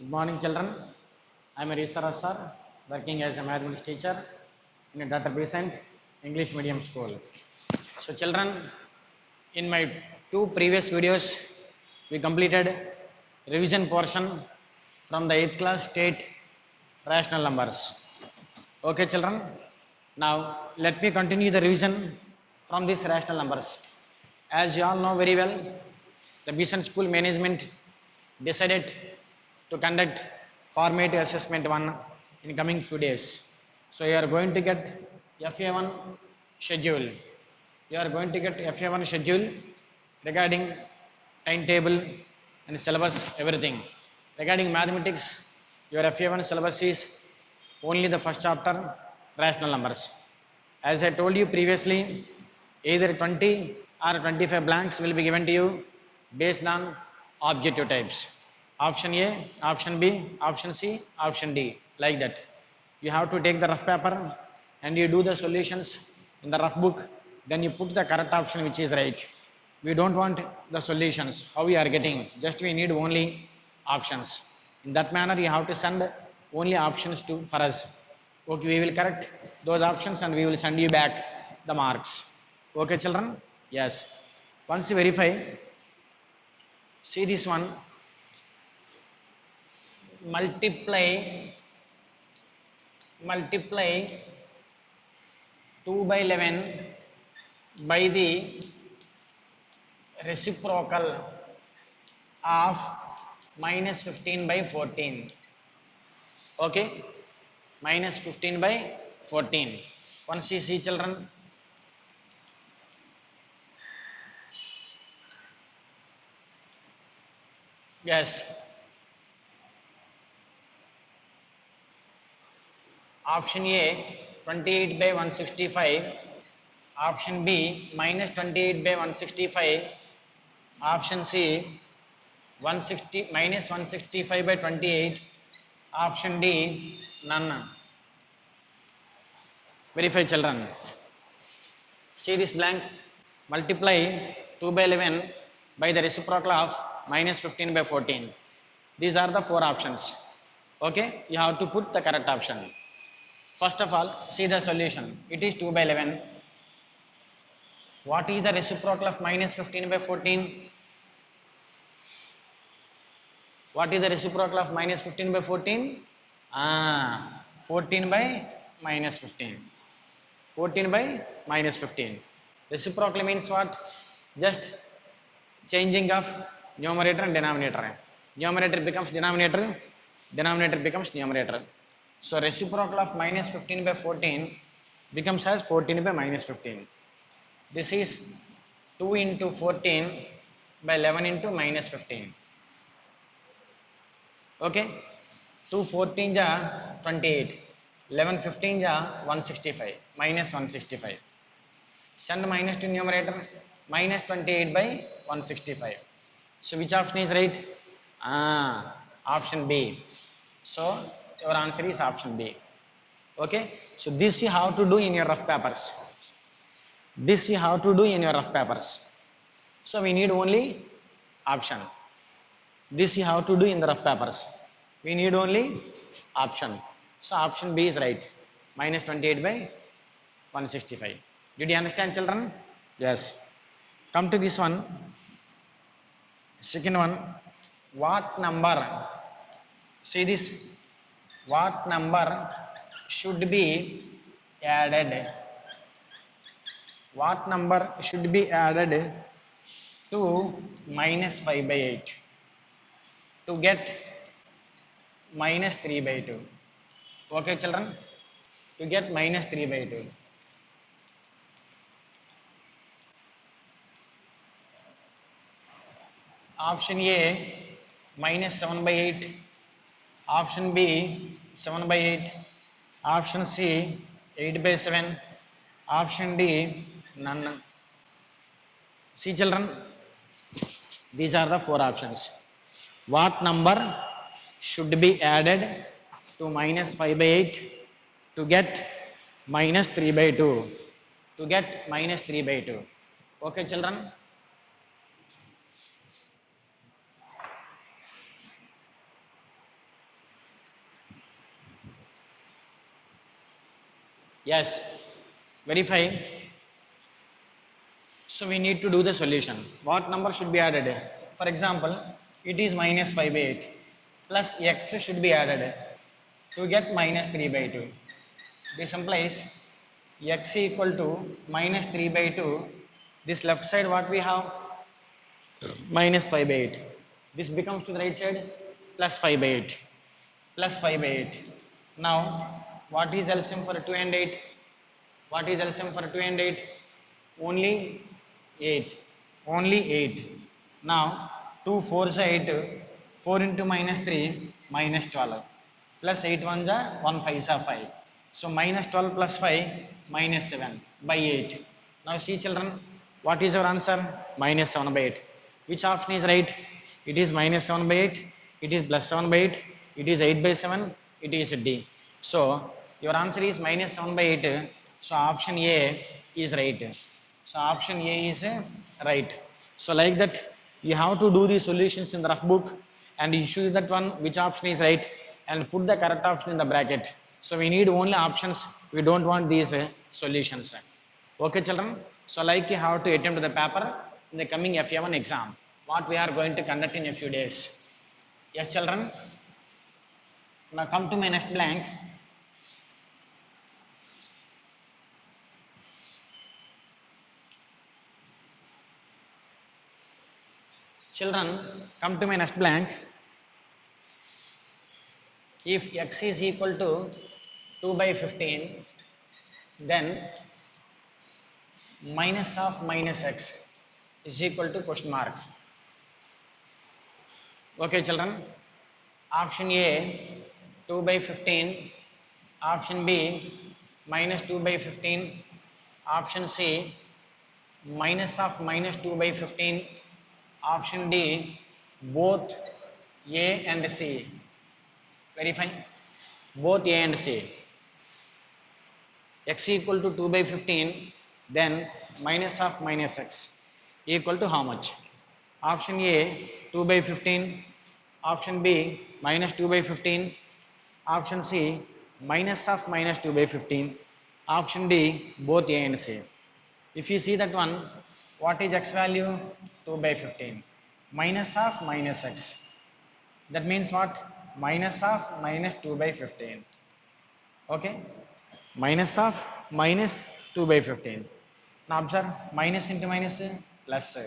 Good morning, children. I am Arisara sir, working as a mathematics teacher in a Dr. Besant English medium school. So, children, in my two previous videos, we completed revision portion from the 8th class state rational numbers. Okay, children. Now, let me continue the revision from these rational numbers. As you all know very well, the Besant School Management decided to conduct formative assessment 1 in coming few days. So you are going to get FA1 schedule. You are going to get FA1 schedule regarding timetable and syllabus, everything. Regarding mathematics, your FA1 syllabus is only the first chapter, rational numbers. As I told you previously, either 20 or 25 blanks will be given to you based on objective types. Option A, option B, option C, option D, like that. You have to take the rough paper and you do the solutions in the rough book, then you put the correct option which is right. We don't want the solutions, how we are getting, just we need only options. In that manner, you have to send only options to for us. Okay, we will correct those options and we will send you back the marks. Okay, children? Yes. Once you verify, see this one, multiply 2 by 11 by the reciprocal of minus 15 by 14. Okay, minus 15 by 14. Once you see, children, yes, option A 28 by 165, option B minus 28 by 165, option C 160 minus 165 by 28, option D none. Verify, children. See this blank, multiply 2 by 11 by the reciprocal of minus 15 by 14. These are the four options. Okay, you have to put the correct option. First of all, see the solution. It is 2 by 11. What is the reciprocal of minus 15 by 14? What is the reciprocal of minus 15 by 14? 14 by minus 15. 14 by minus 15. Reciprocal means what? Just changing of numerator and denominator. Numerator becomes denominator, denominator becomes numerator. So reciprocal of minus 15 by 14 becomes as 14 by minus 15. This is 2 into 14 by 11 into minus 15. Okay, 2 14 ja 28, 11 15 ja 165, minus 165. Send minus to numerator, minus 28 by 165. So which option is right? Option B. So your answer is option B. Okay, so this you have to do in your rough papers. This you have to do in your rough papers. So we need only option. This you have to do in the rough papers. We need only option. So option B is right. Minus 28 by 165. Did you understand, children? Yes. Come to this one. Second one. What number? See this. What number should be added? What number should be added to minus 5 by 8 to get minus 3 by 2? Okay, children? To get minus 3 by 2. Option A minus 7 by 8, option B 7 by 8, option C 8 by 7, option D none. See, children, these are the four options. What number should be added to minus 5 by 8 to get minus 3 by 2? To get minus 3 by 2. Okay, children? Yes, verify. So we need to do the solution. What number should be added? For example, it is minus 5 by 8 plus x should be added to get minus 3 by 2. This implies x equal to minus 3 by 2. This left side what we have? Minus 5 by 8. This becomes to the right side plus 5 by 8. Plus 5 by 8. Now, what is LCM for 2 and 8? What is LCM for 2 and 8? Only 8. Only 8. Now, 2 4s are 8. 4 into minus 3 minus 12. Plus 8 1s are 1 5s are 5. So, minus 12 plus 5 minus 7 by 8. Now, see children, what is your answer? Minus 7 by 8. Which option is right? It is minus 7 by 8. It is plus 7 by 8. It is 8 by 7. It is D. So, your answer is minus 7 by 8. So, option A is right. So, option A is right. So, like that, you have to do the solutions in the rough book and you choose that one, which option is right, and put the correct option in the bracket. So, we need only options. We don't want these solutions. Okay, children. So, like you have to attempt the paper in the coming FA1 exam, what we are going to conduct in a few days. Yes, children. Now, come to my next blank. Children, come to my next blank. If x is equal to 2 by 15, then minus of minus x is equal to question mark. Okay, children. Option A 2 by 15. Option B minus 2 by 15. Option C minus of minus 2 by 15. Option D both A and C. Verify. Both A and C. X equal to 2 by 15, then minus of minus x equal to how much? Option A 2 by 15, option B minus 2 by 15, option C minus of minus 2 by 15, option D both A and C. If you see that one, what is x value? 2 by 15. Minus of minus x. That means what? Minus of minus 2 by 15. Okay? Minus of minus 2 by 15. Now observe, minus into minus plus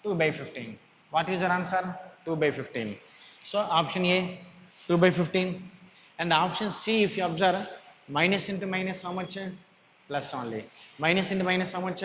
2 by 15. What is your answer? 2 by 15. So option A 2 by 15, and option C, if you observe, minus into minus how much? Plus only. Minus into minus how much?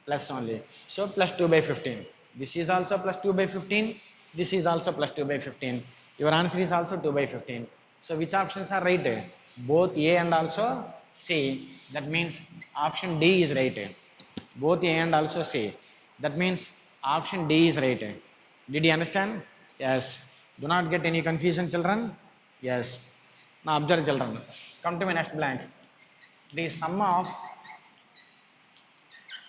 Plus only. So plus 2 by 15. This is also plus 2 by 15. This is also plus 2 by 15. Your answer is also 2 by 15. So which options are right? Both A and also C. That means option D is right. Both A and also C. That means option D is right. Did you understand? Yes. Do not get any confusion, children. Yes. Now observe, children. Come to my next blank. The sum of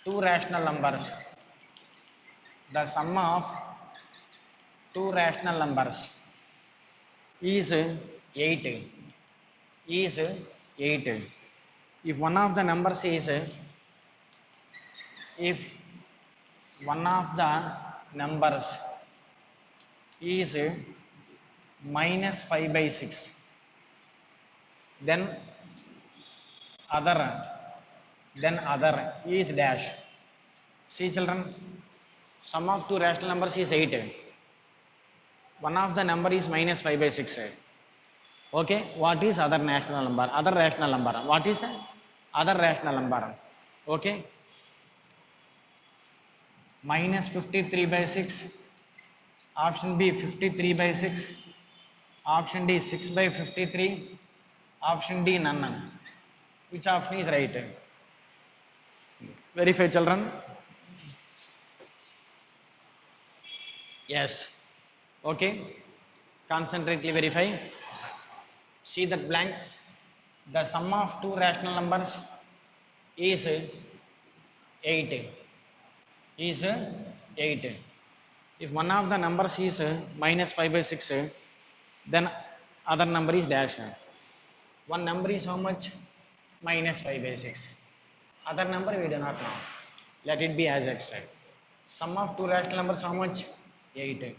two rational numbers. The sum of two rational numbers is 8. Is 8. If one of the numbers is, if one of the numbers is minus 5 by 6, then other is dash. See children, sum of two rational numbers is 8. One of the number is minus 5 by 6. Okay, what is other rational number? Other rational number. What is other rational number? Okay, minus 53 by 6. Option B 53 by 6. Option D 6 by 53. Option D none. Which option is right? Verify, children. Yes. Okay. Concentrately verify. See that blank. The sum of two rational numbers is 8. Is 8. If one of the numbers is minus 5 by 6, then other number is dash. One number is how much? minus 5 by 6. Other number we do not know. Let it be as x. Sum of two rational numbers how much? 8.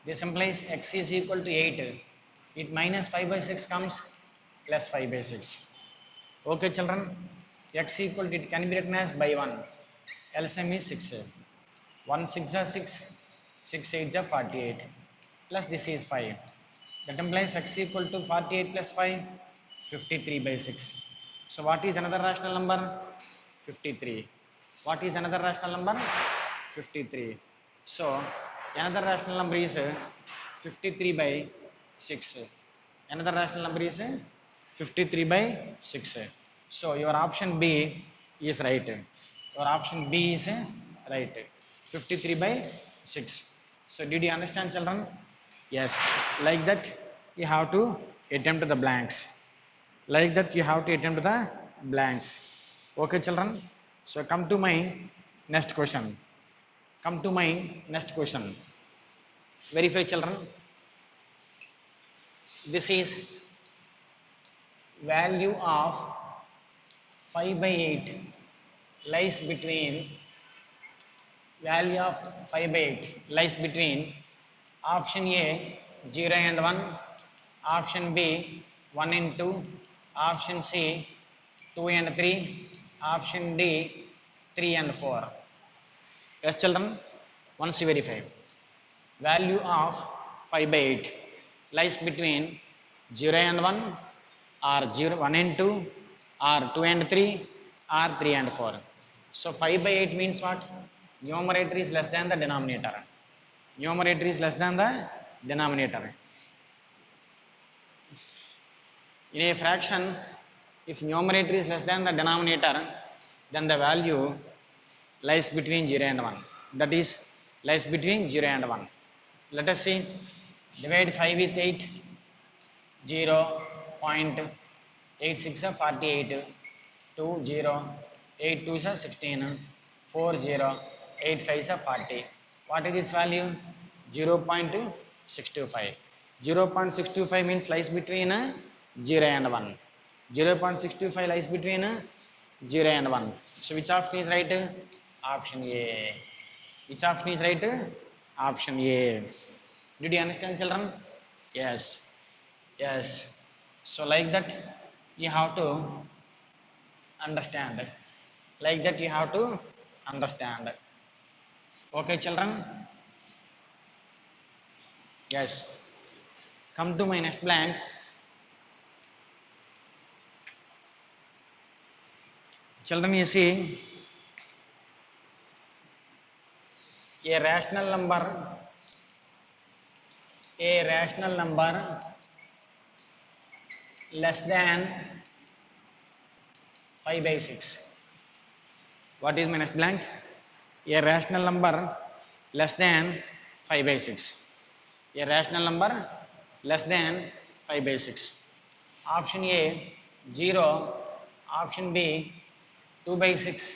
This implies x is equal to 8. It minus 5 by 6 comes plus 5 by 6. Okay children, x equal to, it can be written as by 1. LCM is 6. 1 6 are 6, 6 8 are 48, plus this is 5. That implies x equal to 48 plus 5, 53 by 6. So what is another rational number? 53. What is another rational number? 53. So another rational number is 53 by 6. Another rational number is 53 by 6. So your option B is right. Your option B is right. 53 by 6. So did you understand children? Yes. Like that you have to attempt the blanks. Like that you have to attempt the blanks. Okay children. So come to my next question. Come to my next question. Verify children. This is value of 5 by 8 lies between, value of 5 by 8 lies between option A 0 and 1, option B 1 and 2, option C 2 and 3, option D 3 and 4. Yes children, once you verify. Value of 5 by 8 lies between 0 and 1 or 1 and 2 or 2 and 3 or 3 and 4. So 5 by 8 means what? Numerator is less than the denominator. Numerator is less than the denominator. In a fraction, if numerator is less than the denominator, then the value lies between 0 and 1. That is, lies between 0 and 1. Let us see. Divide 5 with 8. 0.86 is 48. 2 0. 8 2 is 16. 4 0. 8 5 is 40. What is its value? 0.625. 0.625 means lies between 0 and 1. 0.625 lies between 0 and 1. So which option is right? Option A. Which option is right? Option A. Did you understand children? Yes. Yes. So like that you have to understand. Like that you have to understand. Okay children? Yes. Come to my next blank. Children, you see, a rational number less than 5 by 6. What is my next blank? A rational number less than 5 by 6. A rational number less than 5 by 6. Option A 0, option B 2 by 6,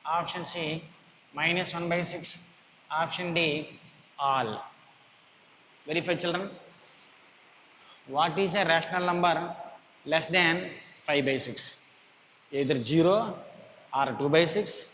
option C minus 1 by 6, option D all. Verify children. What is a rational number less than 5 by 6? Either 0 or 2 by 6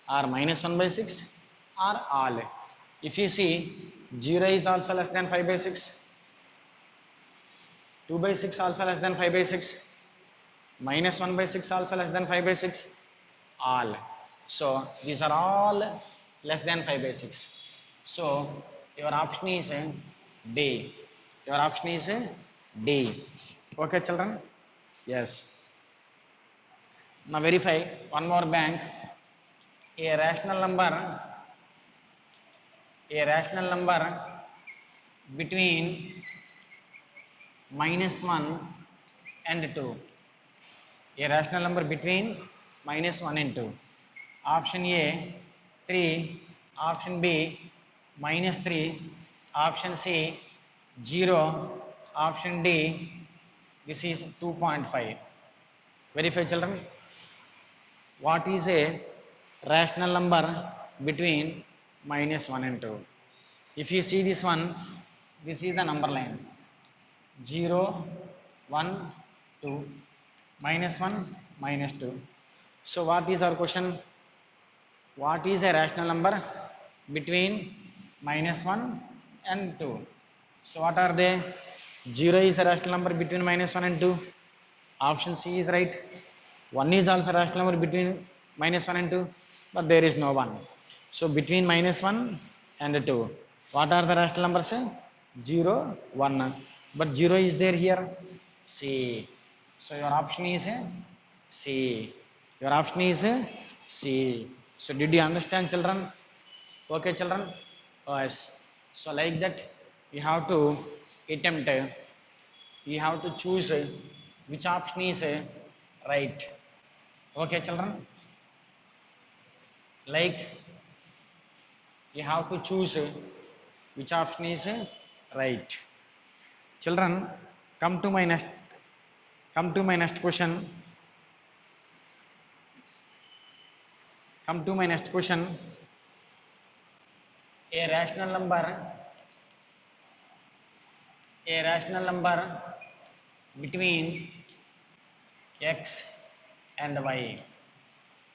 or minus 1 by 6 or all. If you see, 0 is also less than 5 by 6, 2 by 6 also less than 5 by 6, minus 1 by 6 also less than 5 by 6, all. So these are all less than 5 by 6. So your option is D. Your option is D. Okay children? Yes. Now verify one more bank. A rational number between minus 1 and 2. A rational number between minus 1 and 2. Option A 3, option B minus 3, option C 0, option D this is 2.5. Verify children. What is a rational number between minus 1 and 2? If you see this one, this is the number line. 0, 1, 2, minus 1, minus 2. So what is our question? What is a rational number between minus 1 and 2? So what are they? 0 is a rational number between minus 1 and 2. Option C is right. 1 is also a rational number between minus 1 and 2, but there is no 1. So between minus 1 and 2, what are the rational numbers? 0, 1. But 0 is there here. C. So your option is C. Your option is C. So did you understand, children? Okay, children? Yes. So like that, you have to attempt, you have to choose which option is right. Okay, children? Like, you have to choose which option is right. Children, come to my next question. Come to my next question. A rational number between x and y.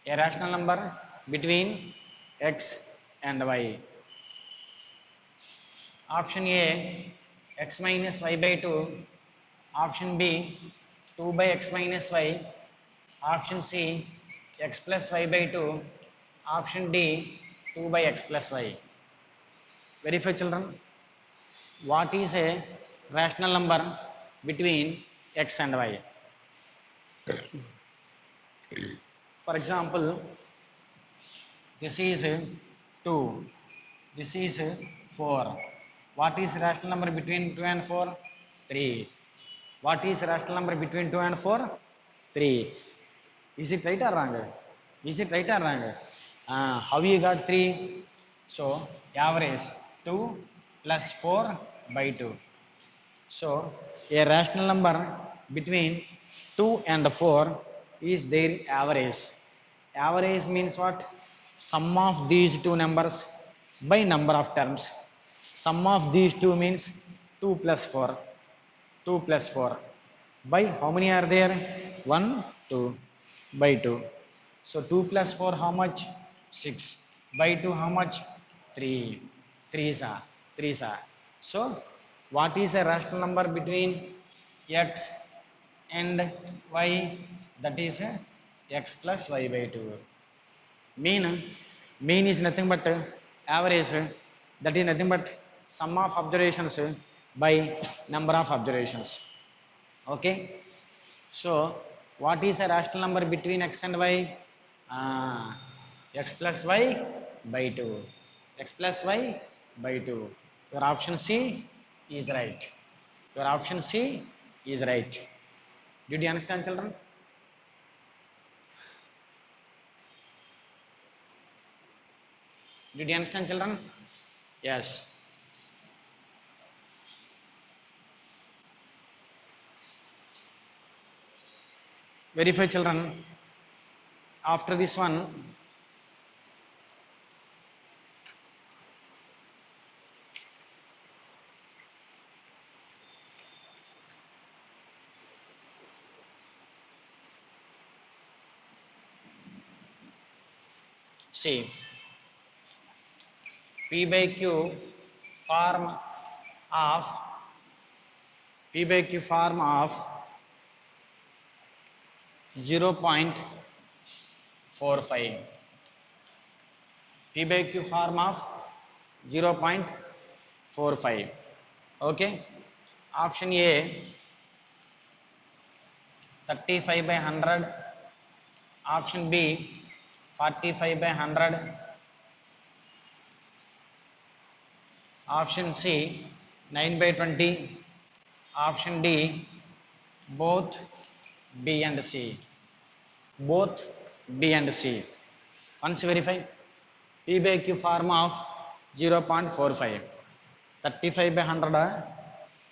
A rational number between x and y. Option A, x minus y by 2. Option B, 2 by x minus y. Option C, x plus y by 2. Option D, 2 by x plus y. Verify, children. What is a rational number between x and y? For example, this is 2, this is 4. What is rational number between 2 and 4? 3. What is rational number between 2 and 4? 3. Is it right or wrong? Is it right or wrong? How you got 3? So average 2 plus 4 by 2. So a rational number between 2 and 4 is their average. Average means what? Sum of these two numbers by number of terms. Sum of these two means 2 plus 4. 2 plus 4. By how many are there? 1, 2. By 2. So 2 plus 4 how much? 6. By 2 how much? 3. 3 is 3 is. So what is a rational number between x and y? That is x plus y by 2. Mean is nothing but average. That is nothing but sum of observations by number of observations. Okay. So what is a rational number between x and y? X plus y by 2. X plus y by 2. Your option C is right. Your option C is right. Did you understand, children? Did you understand, children? Yes. Verify, children. After this one, see, P by Q form of P by Q form of 0.45. P by Q form of 0.45. Okay. Option A, 35 by 100. Option B, 45 by 100. Option C, 9 by 20. Option D, both B and C. Both B and C. Once verify. P by Q form of 0.45. 35 by 100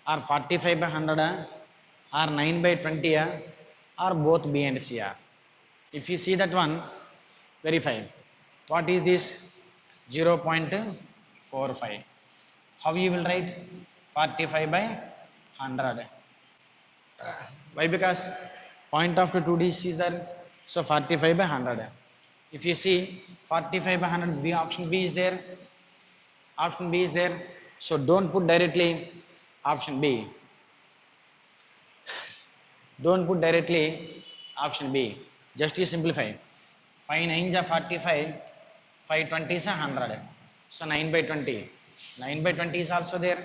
or 45 by 100 or 9 by 20 or both B and C. If you see that one, verify. What is this? 0.45. How you will write? 45 by 100. Why? Because point of the two digits is there. So 45 by 100. If you see 45 by 100, B, option B is there. Option B is there. So don't put directly option B. Don't put directly option B. Just you simplify. 5 9s are 45. 5 20s are 100. So 9 by 20. 9 by 20 is also there.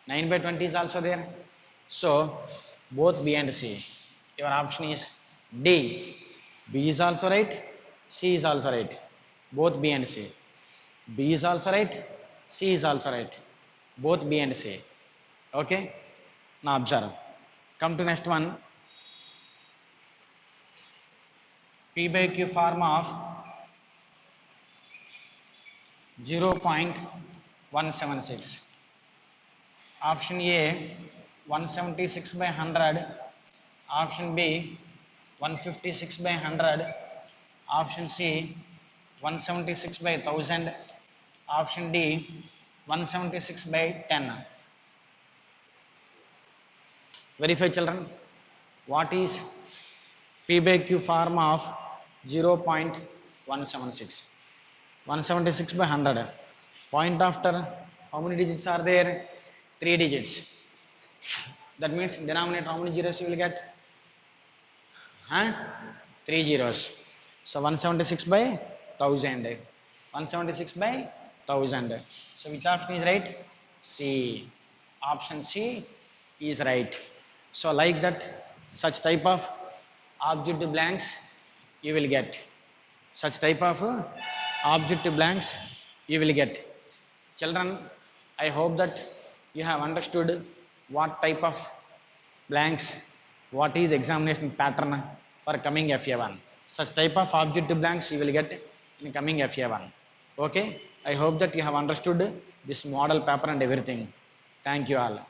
9 by 20 is also there. So both B and C. Your option is D. B is also right. C is also right. Both B and C. B is also right. C is also right. Both B and C. Okay. Now observe. Come to next one. P by Q form of 0.176. Option A 176 by 100. Option B 156 by 100. Option C 176 by 1000. Option D 176 by 10. Verify, children. What is P by Q form of 0.176? 176 by 100. Point after how many digits are there? 3 digits. That means denominator how many zeros you will get? 3 zeros. So 176 by 1000. 176 by 1000. So which option is right? C. Option C is right. So like that, such type of objective blanks you will get. Such type of objective blanks you will get. Children, I hope that you have understood what type of blanks, what is examination pattern for coming FA1. Such type of objective blanks you will get in coming FA1. Okay, I hope that you have understood this model paper and everything. Thank you all.